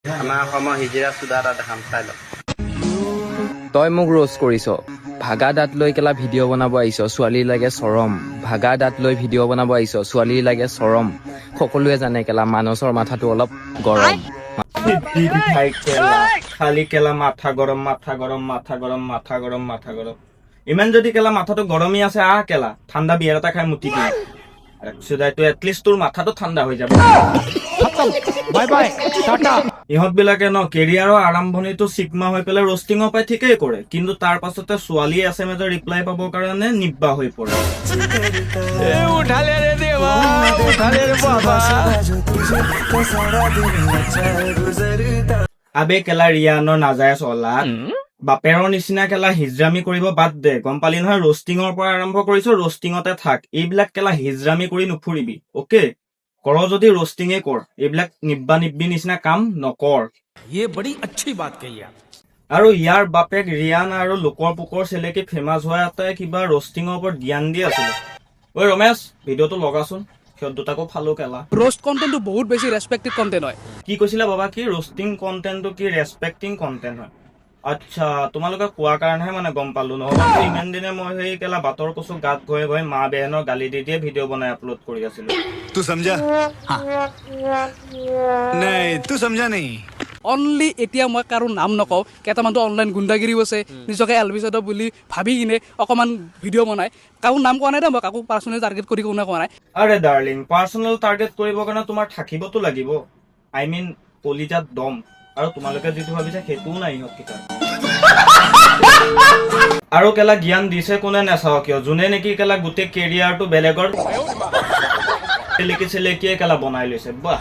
আমাৰ অসমৰ হিজিৰা চুদা এটা দেখাম চাই লওক। তই মোক ৰোষ্ট কৰিছ, ভাগা দাঁত লৈ কেলা ভিডিঅ' বনাব আহিছ, ছোৱালী লাগে চৰম। ভাগা দাঁত লৈ ভিডিঅ' বনাব আহিছ, ছোৱালী লাগে চৰম। সকলোৱে জানে কেলা মানসৰ মাথাটো অলপ গৰম। খালি কেলা মাথা গৰম মাথা গৰম মাথা গৰম মাথা গৰম মাথা গৰম। ইমান যদি কেলা মাথাটো গৰমই আছে, আহ কেলা ঠাণ্ডা বিয়াৰ এটা খাই মুতি দিম। এটলিষ্ট তোৰ মাথাটো ঠাণ্ডা হৈ যাব। ইহঁত বিলাকে ন কেৰিয়াৰৰ আৰম্ভণিটো চিগমা হৈ পেলাই ৰষ্টিঙৰ পাই ঠিকেই কৰে, কিন্তু তাৰ পাছতে ছোৱালী এছএমএছৰ ৰিপ্লাই পাবৰ কাৰণে নিব্বা হৈ পৰে। আবে কেলা ৰিয়ানৰ নাজায় চলা বাপেৰৰ নিচিনা কেলা হিজৰামি কৰিব বাদ দে, গম পালি নহয়? ৰষ্টিঙৰ পৰা আৰম্ভ কৰিছো, ৰষ্টিঙতে থাক। এইবিলাক কেলা হিজৰামি কৰি নুফুৰিবি, অকে? কৰ যদি ৰষ্টিঙে কৰ, এইবিলাক নিব্বা নিব্বি নিচিনা কাম নকৰ। আৰু ইয়াৰ বাপেক ৰিয়ান আৰু লোকৰ পোকৰ চেলেকি ফেমাছ হোৱা এটাই কিবা ৰষ্টিঙৰ ওপৰত জ্ঞান দি আছিলে। ঐ ৰমেশ, ভিডিঅ'টো লগাচোন, সিহঁত দুটাকো ফালো কেলা। रोस्ट कन्टेन्टটো বহুত বেছি ৰেসপেক্টেড কন্টেন্ট হয়। কি কৈছিলা বাবা? কি ৰষ্টিং কন্টেন্টটো কি ৰেসপেক্টিং কন্টেন্ট হয়? আচ্ছা, তোমালোকে কোৱা কাৰণেহে মানে গম পালো। নহ'লে ইমান দিনে মই সেই কেলা বাটৰ কচু গাত গৈ গৈ মা বেহেনৰ গালি দি দিয়ে ভিডিঅ' বনাই আপলোড কৰি আছিলো। तू समझा? हाँ। नहीं तू समझा नहीं। অনলি এতিয়া মই কাৰো নাম নকওঁ, কেইটামানটো অনলাইন গুণ্ডাগিৰিও আছে, নিজকে এলবিচাইড বুলি ভাবি কিনে অকণমান ভিডিঅ' বনাই। কাৰো নাম কোৱা নাই দে, মই কাকো পাৰ্চনেলি টাৰ্গেট কৰি কোনে কোৱা নাই। আৰে ডাৰ্লিং, পাৰ্চনেল টাৰ্গেট কৰিবৰ কাৰণে তোমাৰ থাকিবতো লাগিব। আই মিন কলিজাত দম। আৰু তোমালোকে যিটো ভাবিছা সেইটোও নাই ইহঁত কেইটা। আৰু কেলা জ্ঞান দিছে কোনে নাচাও কিয়, যোনে নেকি কেলা গোটেই কেৰিয়াৰটো বেলেগৰ চেলেকিয়ে কেলা বনাই লৈছে। বাহ।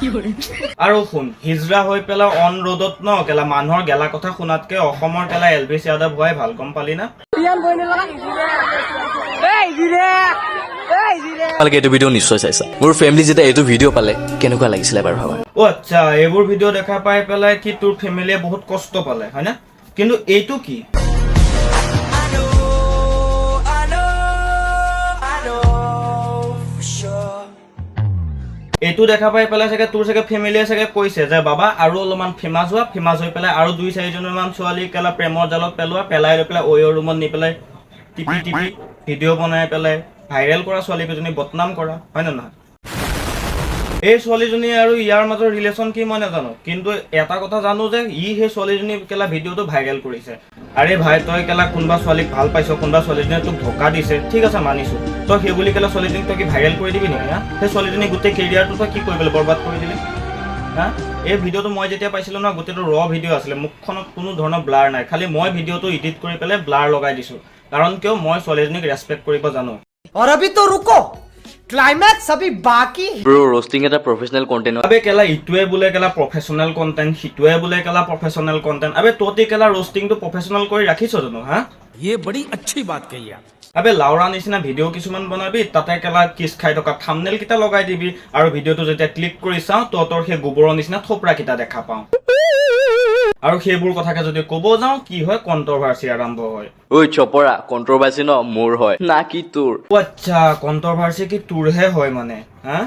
আৰু শুন, হিজৰা হৈ পেলাই অন ৰোডত ন কেলা মানুহৰ গেলা কথা শুনাতকে অসমৰ কেলা এলভিছ যাদৱ হোৱাই ভাল, গম পালি না? তোমালোকে এইটো ভিডিঅ' নিশ্চয় চাইছা। মোৰ ফেমিলি যেতিয়া এইটো ভিডিঅ' পালে কেনেকুৱা লাগিছিলে এবাৰ ভাবা। অ' আচ্ছা, এইবোৰ ভিডিঅ' দেখা পাই পেলাই কি তোৰ ফেমিলিয়ে বহুত কষ্ট পালে হয় না? কিন্তু এইটো কি? এইটো দেখা পাই পেলাই চাগে তোৰ চাগে ফেমিলিয়ে চাগে কৈছে যে বাবা আৰু অলপমান ফেমাছ হোৱা, ফেমাছ হৈ পেলাই আৰু 2-4জনীমান ছোৱালী কেলা প্ৰেমৰ জালত পেলাই লৈ পেলাই অ'ৰ ৰুমত নি পেলাই টিপি ভিডিঅ' বনাই পেলাই ভাইৰেল কৰা ছোৱালীকেইজনী বদনাম কৰা, হয় নে নহয়? এই ছোৱালীজনী আৰু ইয়াৰ মাজৰ ৰিলেশ্যন কি মই নাজানো, কিন্তু এটা কথা জানো যে সেই ছোৱালীজনী কেলা ভিডিঅ'টো ভাইৰেল কৰিছে। আৰে ভাই, তই কেলা কোনোবা ছোৱালীক ভাল পাইছ, কোনোবা ছোৱালীজনীয়ে তোক ধোকা দিছে, ঠিক আছে মানিছো। তই সেই বুলি কেলা ছোৱালীজনীক তই কি ভাইৰেল কৰি দিবি নেকি? হা, সেই ছোৱালীজনী গোটেই কেৰিয়াৰটো তই কি কৰিবলৈ বৰবাদ কৰি দিলি? হা, এই ভিডিঅ'টো মই যেতিয়া পাইছিলো ন, গোটেইটো ৰ ভিডিঅ' আছিলে, মুখখনত কোনো ধৰণৰ ব্লাৰ নাই, খালি মই ভিডিঅ'টো এডিট কৰি পেলাই ব্লাৰ লগাই দিছো। কাৰণ কিয়, মই ছোৱালীজনীক ৰেচপেক্ট কৰিব জানো। और अभी तो रुको, क्लाइमैक्स अभी बाकी। ব্ৰ ৰষ্টিং এটা প্ৰফেচনেল কণ্টেণ্ট হয়। আবে কেলা ইটোৱে বোলে কেলা প্ৰফেচনেল কণ্টেণ্ট, সিটোৱে বোলে কেলা প্ৰফেচনেল কণ্টেণ্ট। আবে তহঁতি কেলা ৰষ্টিংটো প্ৰফেচনেল কৰি ৰাখিছ জানো? হা, ये बड़ी अच्छी बात कही आप। আবে লাউৰা নিচিনা ভিডিঅ' কিছুমান বনাবি, তাতে কেলা কিছ খাই থকা থাম্বনেল কেইটা লগাই দিবি, আৰু ভিডিঅ'টো যেতিয়া ক্লিক কৰি চাওঁ তহঁতৰ সেই গোবৰৰ নিচিনা থোপৰা কেইটা দেখা পাওঁ। আৰু সেইবোৰ কথাকে যদি ক'ব যাওঁ কি হয়, কণ্ট্ৰভাৰ্চি আৰম্ভ হয়। ঐ চপৰা, কণ্ট্ৰভাৰ্চি ন মোৰ হয় না কি তোৰ? আচ্ছা, কণ্ট্ৰভাৰ্চি কি তোৰহে হয় মানে? হা,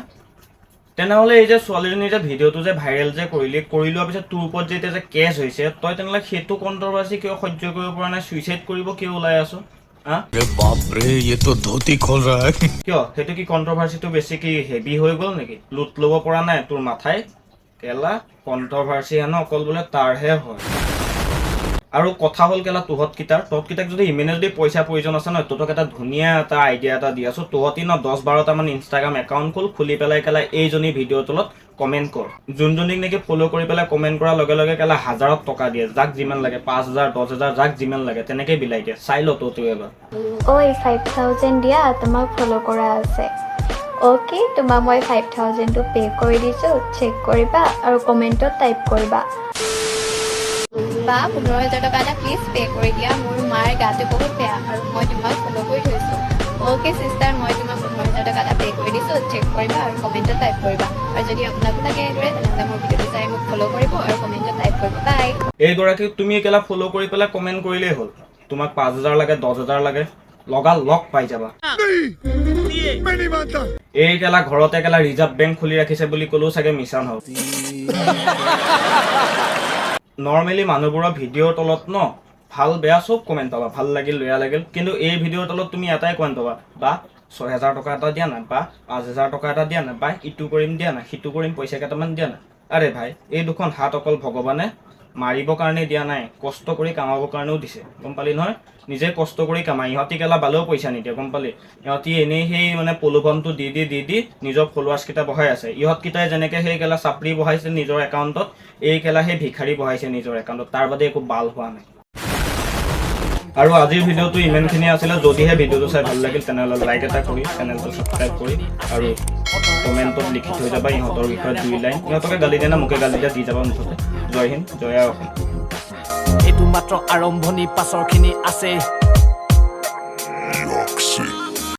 তেনেহ'লে এই যে ছোৱালীজনী যে ভিডিঅ'টো যে ভাইৰেল যে কৰি লোৱাৰ পিছত তোৰ ওপৰত যে এতিয়া যে কেছ হৈছে, তই তেনেহ'লে সেইটো কণ্ট্ৰভাৰ্চি কিয় সহ্য কৰিব পৰা নাই? চুইচাইড কৰিব কিয় ওলাই আছো? হা, बाप रे, ये तो धोती खोल रहा है। কিয়? সেইটো কি কণ্ট্ৰভাৰ্চিটো বেছি কি হেভি হৈ গ'ল নেকি? লুট ল'ব পৰা নাই তোৰ মাথাই? কেলা কণ্ট্ৰভাৰ্চি হেনো অকল বোলে তাৰহে হয়। আৰু কথা হ'ল কেলা তহঁতকেইটাক যদি ইমেনে যদি পইচা প্ৰয়োজন আছে ন, তহঁতক এটা ধুনীয়া এটা আইডিয়া এটা দি আছো। তহঁতি ন 10-12টামান ইনষ্টাগ্ৰাম একাউণ্ট খুলি পেলাই কেলা এইজনী ভিডিঅ'ৰ তলত কমেণ্ট কৰ। যোনজনীক নেকি ফ'ল' কৰি পেলাই কমেণ্ট কৰাৰ লগে লগে কেলা 1000ত টকা দিয়ে, যাক যিমান লাগে 5000, 10000, যাক যিমান লাগে তেনেকৈ বিলাই দিয়ে। চাই ল তহঁতিও এবাৰ। ঐ 5000 দিয়া, তোমাক ফ'ল' কৰা আছে। অ'কে, তোমাক মই 5000টো পে' কৰি দিছোঁ, চেক কৰিবা আৰু কমেণ্টত টাইপ কৰিবা। বা 15000 টকা এটা প্লিজ পে' কৰি দিয়া, মোৰ মাৰ গাটো বহুত বেয়া আৰু মই তোমাক ফ'ল' কৰি থৈছোঁ। অ'কে চিষ্টাৰ, মই তোমাক 15000 টকা এটা পে' কৰি দিছোঁ, চেক কৰিবা আৰু কমেণ্টত টাইপ কৰিবা। আৰু যদি আপোনাকো লাগে এইদৰে, তেনেহ'লে মোৰ ভিডিঅ'টো চাই মোক ফ'ল' কৰিব আৰু কমেণ্টত টাইপ কৰিব। বাই। এইগৰাকীক তুমি কেলা ফ'ল' কৰি পেলাই কমেণ্ট কৰিলেই হ'ল। তোমাক 5000 লাগে, 10000 লাগে, লগ পাই যাবা। এই কেলা ঘৰতে কেলা ৰিজাৰ্ভ বেংক খুলি ৰাখিছে বুলি ক'লেও চাগে মিছা নহ'ব। নৰ্মেলি মানুহবোৰৰ ভিডিঅ'ৰ তলত ন ভাল বেয়া চব কমেণ্ট পাবা, ভাল লাগিল বেয়া লাগিল, কিন্তু এই ভিডিঅ'ৰ তলত তুমি এটাই কমেণ্ট পাবা, বা 6,000 টকা এটা দিয়া নাই, বা 5,000 টকা এটা দিয়া নাই, বা ইটো কৰিম দিয়া নাই, সিটো কৰিম পইচা কেইটামান দিয়া নাই। আৰে ভাই, এই দুখন হাত অকল ভগৱানে মাৰিবৰ কাৰণে দিয়া নাই, কষ্ট কৰি কামাবৰ কাৰণেও দিছে, গম পালি নহয়? নিজে কষ্ট কৰি কামাই, ইহঁতি কেলা বালেও পইচা নিদিয়ে, গম পালি? ইহঁতি এনেই সেই মানে প্ৰলোভনটো দি নিজৰ ফলোৱাৰ্ছকেইটা বঢ়াই আছে। ইহঁতকেইটাই যেনেকৈ সেই কেলা চাপৰি বহাইছে নিজৰ একাউণ্টত, এই কেলা সেই ভিখাৰী বহাইছে নিজৰ একাউণ্টত, তাৰ বাদে একো বাল হোৱা নাই। আৰু আজিৰ ভিডিঅ'টো ইমানখিনি আছিলে। যদিহে ভিডিঅ'টো চাই ভাল লাগিল তেনেহ'লে লাইক এটা কৰি চেনেলটো ছাবস্ক্ৰাইব কৰি আৰু কমেণ্টত লিখি থৈ যাবা ইহঁতৰ বিষয়ে 2 লাইন। ইহঁতকে গালি দিয়ে না মোকে গালি দিয়ে, দি যাবা মুঠতে। জয় হিন্দ, জয় অসম। এইটো মাত্ৰ আৰম্ভণি, পাছৰখিনি আছে